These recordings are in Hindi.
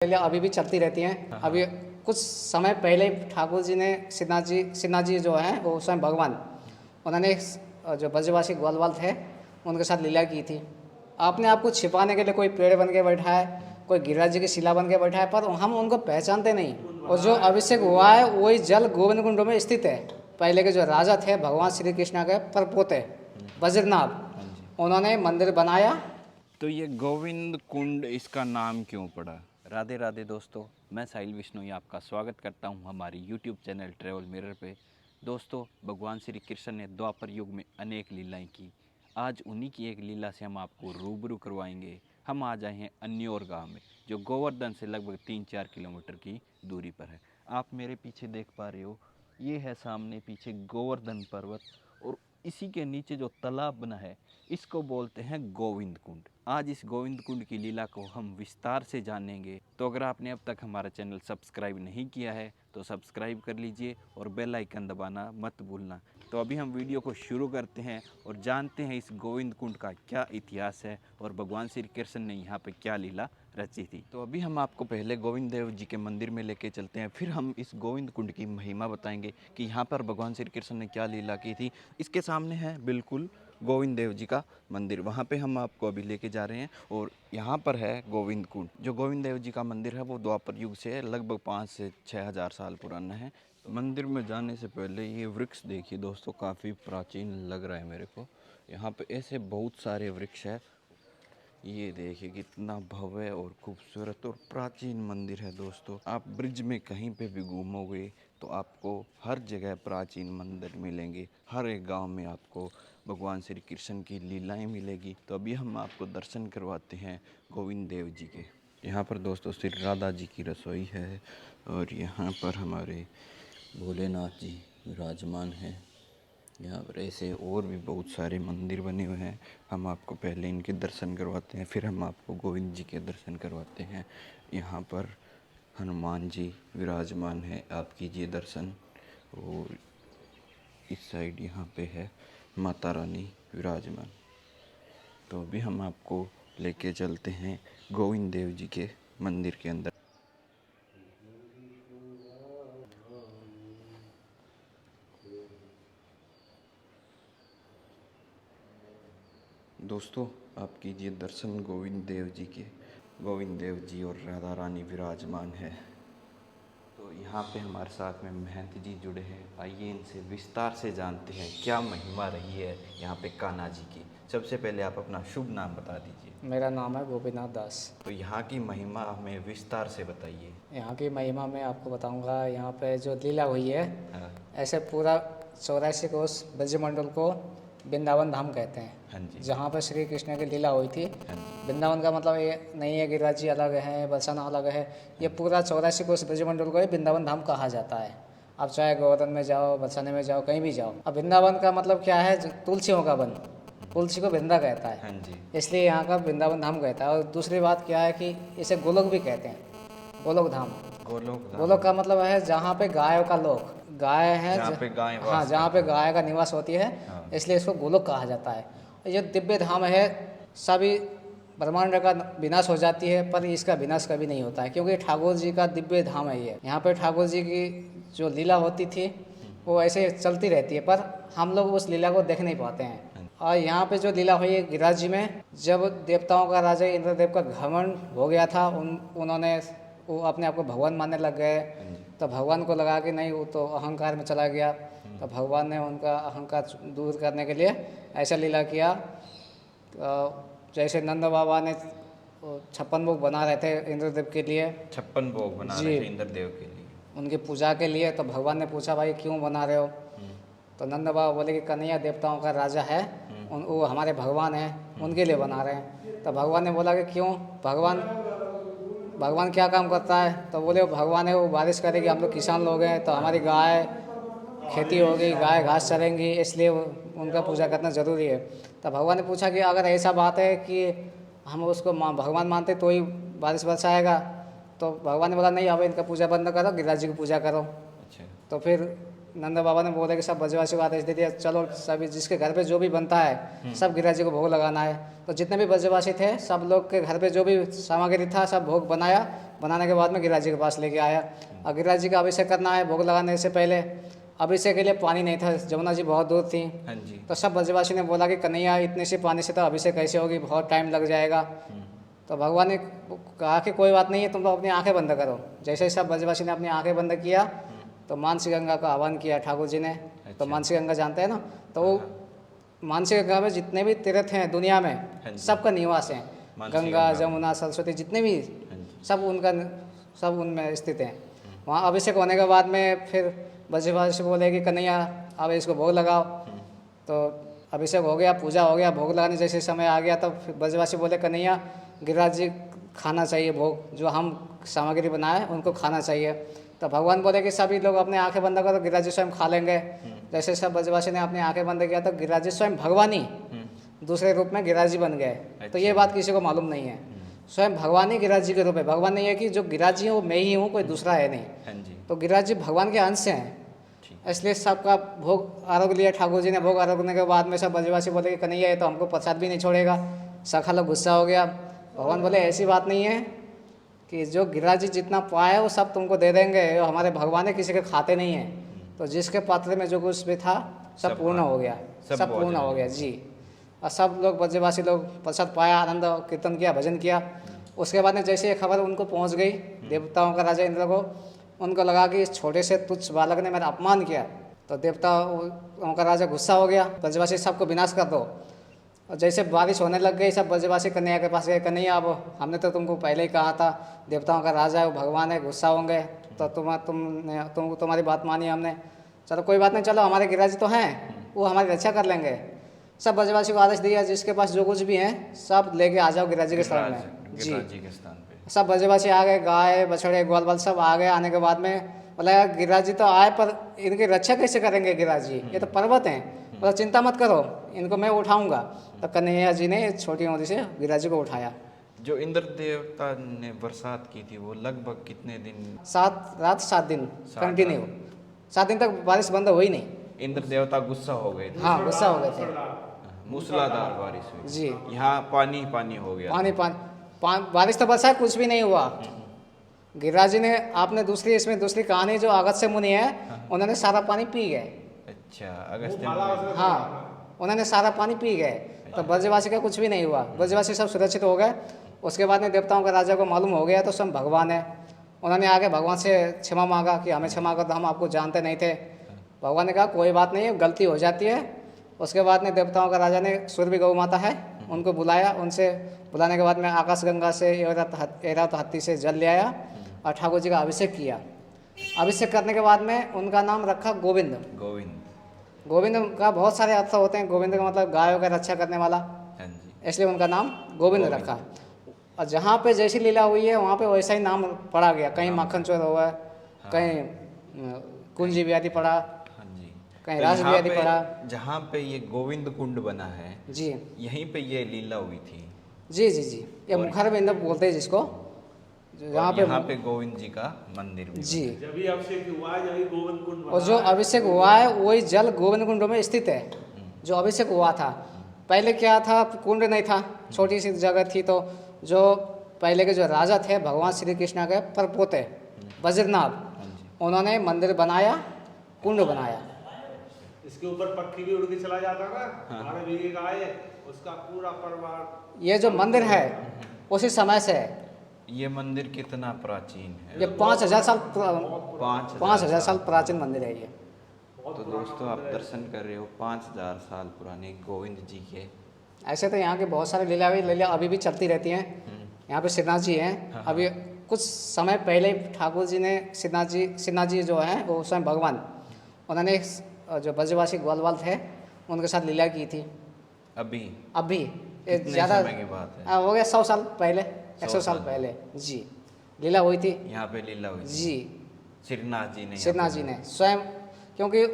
पहले अभी भी चलती रहती हैं। अभी कुछ समय पहले ही ठाकुर जी ने सिन्हा जी जो हैं वो स्वयं भगवान, उन्होंने जो ब्रजवासी ग्वालवाल थे उनके साथ लीला की थी। अपने आप को छिपाने के लिए कोई पेड़ बन के बैठा है, कोई गिरिराज जी की शिला बन के बैठा है, पर हम उनको पहचानते नहीं। और जो अभिषेक हुआ है वही जल गोविंद कुंड में स्थित है। पहले के जो राजा थे भगवान श्री कृष्ण के परपोते बद्रीनाथ, उन्होंने मंदिर बनाया। तो ये गोविंद कुंड इसका नाम क्यों पड़ा? राधे राधे दोस्तों, मैं साहिल विश्नोई आपका स्वागत करता हूं हमारी यूट्यूब चैनल ट्रैवल मिरर पे। दोस्तों, भगवान श्री कृष्ण ने द्वापर युग में अनेक लीलाएं की। आज उन्हीं की एक लीला से हम आपको रूबरू करवाएंगे। हम आ जाए हैं अन्योर गांव में, जो गोवर्धन से लगभग 3-4 किलोमीटर की दूरी पर है। आप मेरे पीछे देख पा रहे हो, ये है सामने पीछे गोवर्धन पर्वत, और इसी के नीचे जो तालाब बना है इसको बोलते हैं गोविंद कुंड। आज इस गोविंद कुंड की लीला को हम विस्तार से जानेंगे। तो अगर आपने अब तक हमारा चैनल सब्सक्राइब नहीं किया है तो सब्सक्राइब कर लीजिए और बेल आइकन दबाना मत भूलना। तो अभी हम वीडियो को शुरू करते हैं और जानते हैं इस गोविंद कुंड का क्या इतिहास है और भगवान श्री कृष्ण ने यहाँ पे क्या लीला रची थी। तो अभी हम आपको पहले गोविंद देव जी के मंदिर में लेके चलते हैं, फिर हम इस गोविंद कुंड की महिमा बताएंगे कि यहाँ पर भगवान श्री कृष्ण ने क्या लीला की थी। इसके सामने है बिल्कुल गोविंद देव जी का मंदिर, वहाँ पे हम आपको अभी लेके जा रहे हैं। और यहाँ पर है गोविंद कुंड। जो गोविंद देव जी का मंदिर है वो द्वापर युग से लगभग 5 से 6 हज़ार साल पुराना है। मंदिर में जाने से पहले ये वृक्ष देखिए दोस्तों, काफ़ी प्राचीन लग रहा है मेरे को। यहाँ पे ऐसे बहुत सारे वृक्ष है। ये देखिए कितना भव्य और खूबसूरत और प्राचीन मंदिर है दोस्तों। आप ब्रिज में कहीं पे भी घूमोगे तो आपको हर जगह प्राचीन मंदिर मिलेंगे। हर एक गांव में आपको भगवान श्री कृष्ण की लीलाएं मिलेगी। तो अभी हम आपको दर्शन करवाते हैं गोविंद देव जी के। यहाँ पर दोस्तों श्री राधा जी की रसोई है और यहाँ पर हमारे भोलेनाथ जी विराजमान हैं। यहाँ पर ऐसे और भी बहुत सारे मंदिर बने हुए हैं। हम आपको पहले इनके दर्शन करवाते हैं, फिर हम आपको गोविंद जी के दर्शन करवाते हैं। यहाँ पर हनुमान जी विराजमान है, आप कीजिए दर्शन। और इस साइड यहाँ पे है माता रानी विराजमान। तो अभी हम आपको लेके चलते हैं गोविंद देव जी के मंदिर के अंदर। दोस्तों, आप कीजिए दर्शन गोविंद देव जी के। गोविंद देव जी और राधा रानी विराजमान है। तो यहाँ पे हमारे साथ में महंत जी जुड़े हैं। आइए इनसे विस्तार से जानते हैं क्या महिमा रही है यहाँ पे कान्हा जी की। सबसे पहले आप अपना शुभ नाम बता दीजिए। मेरा नाम है गोपीनाथ दास। तो यहाँ की महिमा हमें विस्तार से बताइए। यहाँ की महिमा मैं आपको बताऊंगा। यहाँ पे जो लीला हुई है, हाँ ऐसे पूरा 84 कोस ब्रजमंडल को वृंदावन धाम कहते हैं। हाँ जी। जहाँ पर श्री कृष्ण की लीला हुई थी। हाँ जी। वृंदावन का मतलब ये नहीं है गिरिराज जी अलग है, बरसाना अलग है। ये पूरा 84 कोस ब्रजमंडल को ही वृंदावन धाम कहा जाता है। आप चाहे गोवर्धन में जाओ, बरसाने में जाओ, कहीं भी जाओ। अब वृंदावन का मतलब क्या है? तुलसियों का वन, तुलसी को वृंदा कहता है। हाँ जी। इसलिए यहाँ का वृंदावन धाम कहता है। और दूसरी बात क्या है कि इसे गोलोक भी कहते हैं, गोलोक धाम। गोलोक धाम। गोलोक का मतलब है जहाँ पे गायों का लोक, गाय है, जहाँ पे गाय वास हाँ, जहाँ पे गाय का निवास होती है। हाँ। इसलिए इसको गोलोक कहा जाता है। ये दिव्य धाम है। सभी ब्रह्मांड का विनाश हो जाती है पर इसका विनाश कभी नहीं होता है, क्योंकि ठाकुर जी का दिव्य धाम है ये। यहाँ पे ठाकुर जी की जो लीला होती थी वो ऐसे चलती रहती है, पर हम लोग उस लीला को देख नहीं पाते हैं। और यहाँ पे जो लीला हुई है गिरिराज जी में, जब देवताओं का राजा इंद्रदेव का घमंड हो गया था, उन्होंने वो अपने आप को भगवान मानने लग गए। तो भगवान को लगा कि नहीं, वो तो अहंकार में चला गया। तो भगवान ने उनका अहंकार दूर करने के लिए ऐसा लीला किया। जैसे नंद बाबा ने 56 भोग बना रहे थे इंद्रदेव के लिए, 56 भोग बना रहे थे इंद्रदेव के लिए, उनकी पूजा के लिए। तो भगवान ने पूछा, भाई क्यों बना रहे हो? तो नंद बाबा बोले कि कन्हैया देवताओं का राजा है, वो हमारे भगवान हैं, उनके लिए बना रहे हैं। तो भगवान ने बोला कि क्यों? भगवान क्या काम करता है? तो बोले भगवान है वो बारिश करेगी, हम लोग किसान लोग हैं, तो हमारी गाय खेती होगी, गाय घास चरेंगी, इसलिए उनका पूजा करना ज़रूरी है। तो भगवान ने पूछा कि अगर ऐसा बात है कि हम उसको भगवान मानते तो ही बारिश बरसाएगा। तो भगवान ने बोला नहीं, अब इनका पूजा बंद करो, गिरिराज जी की पूजा करो। अच्छा। तो फिर नंद बाबा ने बोला कि सब ब्रजवासी को आदेश दे दिया, चलो सभी जिसके घर पे जो भी बनता है सब गिरिराज जी को भोग लगाना है। तो जितने भी ब्रजवासी थे सब लोग के घर पे जो भी सामग्री था सब भोग बनाया, बनाने के बाद में गिरिराज जी के पास लेके आया। और गिरिराज जी का अभिषेक करना है, भोग लगाने से पहले अभिषेक के लिए पानी नहीं था, जमुना जी बहुत दूर थी। हाँ जी। तो सब ब्रजवासी ने बोला कि कन्हैया इतने से पानी से तो अभिषेक कैसे होगी, बहुत टाइम लग जाएगा। तो भगवान ने कहा कि कोई बात नहीं है, तुम लोग अपनी आंखें बंद करो। जैसे ही सब ब्रजवासी ने अपनी आंखें बंद किया तो मानसी गंगा का आह्वान किया ठाकुर जी ने। तो मानसी गंगा जानते हैं ना, तो वो मानसी गंगा में जितने भी तीर्थ हैं दुनिया में सबका निवास है। गंगा जमुना सरस्वती जितने भी सब उनका सब उनमें स्थित हैं। वहाँ अभिषेक होने के बाद में फिर ब्रजवासी बोले कि कन्हैया अब इसको भोग लगाओ। तो अभिषेक हो गया, पूजा हो गया, भोग लगाने जैसे समय आ गया तब फिर ब्रजवासी बोले कन्हैया गिरिराज जी खाना चाहिए भोग, जो हम सामग्री बनाए उनको खाना चाहिए। तो भगवान बोले कि सभी लोग अपने आंखें बंद करो, गिरिराज जी स्वयं खा लेंगे। जैसे सब ब्रजवासी ने अपनी आंखें बंद किया तो गिरिराज जी स्वयं भगवान ही दूसरे रूप में गिरिराज जी बन गए। तो ये बात किसी को मालूम नहीं है, स्वयं भगवान ही गिरिराज जी के रूप है। भगवान नहीं है कि जो गिरिराज जी है वो मैं ही हूँ, कोई दूसरा है नहीं। तो गिरिराज जी भगवान के अंश हैं, इसलिए सबका भोग आरोग्य लिया ठाकुर जी ने। भोग आरोग्य के बाद में सब ब्रजवासी बोले कि कन्हैया ये तो हमको प्रसाद भी नहीं छोड़ेगा। सखा लोग गुस्सा हो गया। भगवान बोले ऐसी बात नहीं है कि जो गिरिराज जी जितना पाया वो सब तुमको दे देंगे, वो हमारे भगवान है, किसी के खाते नहीं हैं। तो जिसके पात्र में जो कुछ भी था सब पूर्ण हो गया, सब पूर्ण हो गया जी। और सब लोग ब्रजवासी लोग प्रसाद पाया, आनंद कीर्तन किया, भजन किया। उसके बाद में जैसे ये खबर उनको पहुंच गई देवताओं का राजा इंद्र को, उनको लगा कि इस छोटे से तुच्छ बालक ने मेरा अपमान किया। तो देवताओं का राजा गुस्सा हो गया, ब्रजवासी सबको विनाश कर दो। और जैसे बारिश होने लग गई सब ब्रजवासी कन्हैया के पास गए, कन्हैया अब हमने तो तुमको पहले ही कहा था देवताओं का राजा है वो भगवान है, गुस्सा होंगे तो तुम्हारी बात मानी हमने। चलो कोई बात नहीं, चलो हमारे गिरिराज तो हैं वो हमारी रक्षा कर लेंगे। सब ब्रजवासी को आदेश दिया जिसके पास जो कुछ भी है सब लेके आ जाओ गिरिराज जी के स्थान में जी। सब ब्रजवासी आ गए, गाय बछड़े ग्वाल बाल सब आ गए। आने के बाद में बोला गिरिराज जी तो आए पर इनकी रक्षा कैसे करेंगे गिरिराज जी, ये तो पर्वत हैं। बोला चिंता मत करो, इनको मैं उठाऊंगा। तो कन्हैया जी ने छोटी मोटी से गिरिराज जी को उठाया। जो इंद्र देवता ने बरसात की थी वो लगभग कितने दिन? 7 रात 7 दिन कंटिन्यू, 7 दिन तक बारिश बंद हुई नहीं। इंद्र देवता गुस्सा हो गए थे। हाँ गुस्सा हो गए थे, मूसलाधार बारिश हुई जी। यहाँ पानी पानी हो गया, बारिश तो बरसा कुछ भी नहीं हुआ। गिरिराज जी ने आपने दूसरी कहानी जो अगस्त्य मुनि है उन्होंने सारा पानी पी गए। अच्छा, अगस्त्य हाँ उन्होंने सारा पानी पी गए। तो ब्रजवासी का कुछ भी नहीं हुआ, ब्रजवासी सब सुरक्षित हो गए। उसके बाद में देवताओं का राजा को मालूम हो गया तो स्वयं भगवान है, उन्होंने आके भगवान से क्षमा मांगा कि हमें क्षमा कर दो, हम आपको जानते नहीं थे। भगवान ने कहा कोई बात नहीं है, गलती हो जाती है। उसके बाद में देवताओं का राजा ने सूर्य गौ माता है उनको बुलाया, उनसे बुलाने के बाद में आकाश गंगा से एरात हाथी से जल ले आया और ठाकुर जी का अभिषेक किया। अभिषेक करने के बाद में उनका नाम रखा गोविंद। गोविंद का बहुत सारे अर्थ होते हैं, गोविंद का मतलब गायों का रक्षा करने वाला, इसलिए उनका नाम गोविंद रखा। और जहाँ पे जैसी लीला हुई है वहाँ पे वैसा ही नाम पड़ा गया। कहीं माखन चोर हुआ है, कहीं कुंजी बिहारी पड़ा, कहीं रास बिहारी पड़ा। जहाँ पे ये गोविंद कुंड बना है जी, यहीं पे ये लीला हुई थी। जी जी जी, ये मुखर बिंद बोलते हैं जिसको, यहाँ पे गोविंद जी का मंदिर भी जी। जब भी अभिषेक हुआ है जब गोविंद कुंड बना और जो अभिषेक हुआ है वही जल गोविंद कुंड में स्थित है। जो अभिषेक हुआ था पहले क्या था, कुंड नहीं था, छोटी सी जगह थी। तो जो पहले के जो राजा थे भगवान श्री कृष्ण के परपोते वज्रनाभ, उन्होंने मंदिर बनाया, कुंड बनाया। इसके ऊपर पक्षी भी उड़ के चला जाता था, हमारे भीगे गाय उसका पूरा परिवार। ये जो मंदिर है उसी समय से है। ये मंदिर कितना प्राचीन है? ये 5000 साल 5000 साल प्राचीन मंदिर है ये। तो दोस्तों आप दर्शन कर रहे हो 5000 साल पुराने गोविंद जी के। ऐसे तो यहाँ के बहुत सारे लीला अभी भी चलती रहती हैं। यहाँ पे श्रीनाथ जी हैं। अभी कुछ समय पहले ठाकुर जी ने श्रीनाथ जी जो हैं वो स्वयं भगवान, उन्होंने जो ब्रजवासी ग्वालवाल थे उनके साथ लीला की थी। अभी ज़्यादा समय की बात है, हो गया 100 साल पहले, 100 साल पहले जी लीला हुई थी। यहाँ पे लीला हुई जी, श्रीनाथ जी ने स्वयं, क्योंकि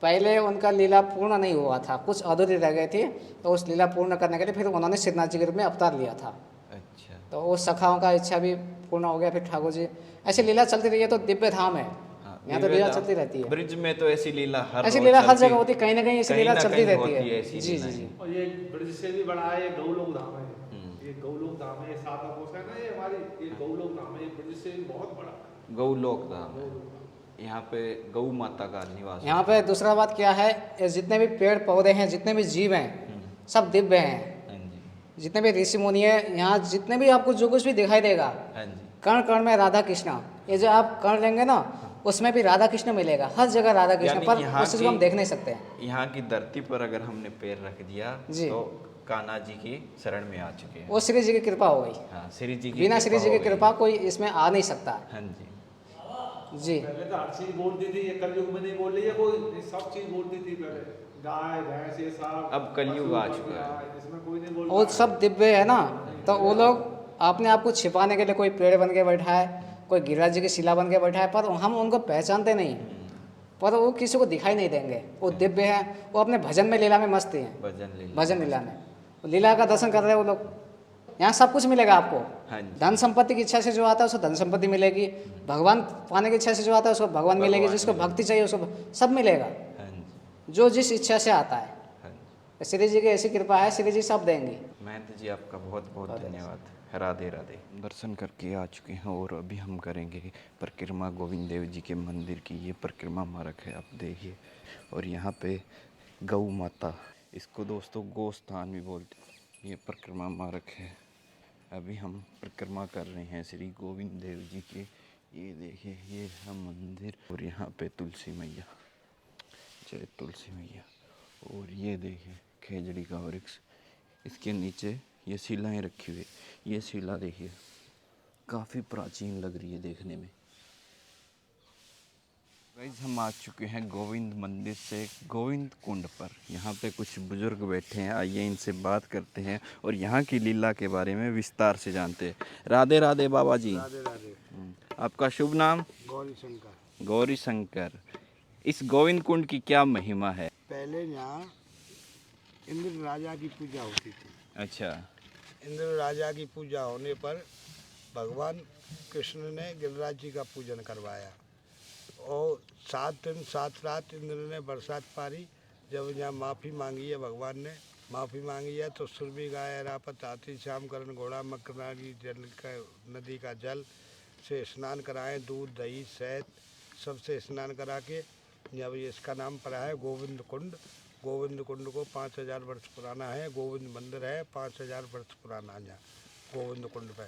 पहले उनका लीला पूर्ण नहीं हुआ था, कुछ अधूरी रह गई थी। तो उस लीला पूर्ण करने के लिए फिर उन्होंने श्रीनाथ जी के रूप में अवतार लिया था। अच्छा, तो उस सखाओं का इच्छा भी पूर्ण हो गया। फिर ठाकुर जी ऐसी लीला चलती रही है। तो दिव्य धाम है, हाँ, यहाँ तो लीला चलती रहती है। ब्रिज में तो ऐसी लीला हर ऐसी रोज लीला हर चलती- जगह होती है, कहीं ना कहीं ऐसी कहीं लीला ना चलती कहीं रहती होती है। ऐसी जी जी लीलाएं। जी। और ये ब्रिज से भी बड़ा है, ये गौलोक धाम है। ये गौलोक धाम है, ये सादा कोस है ना, ये हमारी ये गौलोक धाम है, ये ब्रिज से भी बहुत बड़ा है। गौलोक धाम है। यहाँ पे गौ माता का निवास यहाँ पे दूसरा बात क्या है, ये जितने भी पेड़ पौधे हैं, जितने भी जीव हैं, सब दिव्य हैं। है। हाँ जी, जितने भी ऋषि मुनि है, यहाँ जितने भी आपको जो कुछ भी दिखाई देगा, हाँ जी, कण कण में राधा कृष्णा, ये जो आप कण लेंगे ना, उसमें भी राधा कृष्ण मिलेगा, हर जगह राधा कृष्ण, यानी पर यहाँ उस चीज़ को हम की- देख नहीं सकते हैं। यहाँ की धरती पर अगर हमने पैर रख दिया जी। तो कान्हा जी की शरण में आ चुके हैं। वो श्री जी की कृपा हो गई, हाँ, श्री जी की बिना श्री जी हो की गई। कृपा कोई इसमें आ नहीं सकता। हाँ जी, जी पहले तो हर चीज बोलती थी, ये कलयुग में नहीं बोल रही है कोई, ये सब चीज बोलती थी पहले, गाय भैंस ये सब। अब कलयुग आ पशु, चुका है। पक्षी, इसमें कोई नहीं बोलता वो है। सब दिव्य है ना, तो वो लोग अपने आप को छिपाने के लिए कोई पेड़ बन के बैठा है, कोई गिरिराज जी की शिला बन के बैठा है, पर हम उनको पहचानते नहीं, पर वो किसी को दिखाई नहीं देंगे। वो दिव्य है, वो अपने भजन में लीला में मस्त हैं, भजन लीला। भजन लीला में लीला का दर्शन कर रहे हैं वो लोग। यहाँ सब कुछ मिलेगा आपको। हाँ जी, धन संपत्ति की इच्छा से जो आता है उसको धन संपत्ति मिलेगी, भगवान पाने की इच्छा से जो आता है उसको भगवान मिलेगी, भगवान जिसको मिलेगी। भक्ति चाहिए उसको सब मिलेगा, हाँ जी, जो जिस इच्छा से आता है। हाँ जी। श्री जी की ऐसी कृपा है, श्री जी सब देंगी। महंत जी आपका बहुत बहुत धन्यवाद। राधे राधे। दर्शन करके आ चुके हैं और अभी हम करेंगे परिक्रमा गोविंद देव जी के मंदिर की। ये परिक्रमा मार्ग है, आप देखिए। और यहाँ पे गौ माता, इसको दोस्तों गोस्थान भी बोलते हैं। ये परिक्रमा मार्ग है। अभी हम परिक्रमा कर रहे हैं श्री गोविंद देव जी के। ये देखिए, ये है मंदिर और यहाँ पे तुलसी मैया, जय तुलसी मैया। और ये देखिए खेजड़ी का वृक्ष, इसके नीचे ये शिलाएं रखी हुई। ये शिला देखिए काफ़ी प्राचीन लग रही है देखने में। गाइस, हम आ चुके हैं गोविंद मंदिर से गोविंद कुंड पर। यहाँ पे कुछ बुजुर्ग बैठे हैं, आइए इनसे बात करते हैं और यहाँ की लीला के बारे में विस्तार से जानते हैं। राधे राधे बाबा जी। राधे राधे। आपका शुभ नाम? गौरी शंकर। गौरी शंकर। इस गोविंद कुंड की क्या महिमा है? पहले यहाँ इंद्र राजा की पूजा होती थी। अच्छा, इंद्र राजा की पूजा होने पर भगवान कृष्ण ने गिरिराज जी का पूजन करवाया और 7 दिन 7 रात इंद्र ने बरसात पारी। जब यहाँ माफ़ी मांगी है, भगवान ने माफ़ी मांगी है, तो सुरभि गाय अरापत हाथी श्याम करण घोड़ा मकरारी जल का नदी का जल से स्नान कराएं, दूध दही शहद सबसे स्नान करा के जब ये इसका नाम पड़ा है गोविंद कुंड। गोविंद कुंड को 5000 वर्ष पुराना है। गोविंद मंदिर है 5000 वर्ष पुराना यहाँ गोविंद कुंड पे।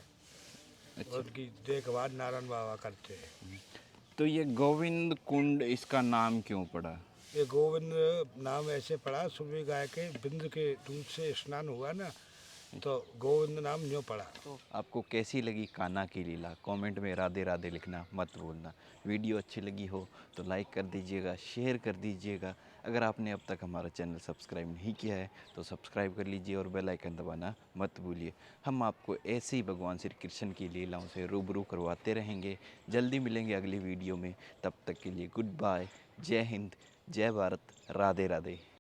अच्छा। उनकी देखभाल नारायण बाबा करते हैं। तो ये गोविंद कुंड, इसका नाम क्यों पड़ा? ये गोविंद नाम ऐसे पड़ा, सुबह गाय के बिंद के दूध से स्नान हुआ ना, तो गोविंद नाम न्यों पड़ा। तो आपको कैसी लगी कान्हा की लीला? कमेंट में राधे राधे लिखना मत भूलना। वीडियो अच्छी लगी हो तो लाइक कर दीजिएगा, शेयर कर दीजिएगा। अगर आपने अब तक हमारा चैनल सब्सक्राइब नहीं किया है तो सब्सक्राइब कर लीजिए और बेल आइकन दबाना मत भूलिए। हम आपको ऐसे ही भगवान श्री कृष्ण की लीलाओं से रूबरू करवाते रहेंगे। जल्दी मिलेंगे अगली वीडियो में, तब तक के लिए गुड बाय, जय हिंद, जय भारत, राधे राधे।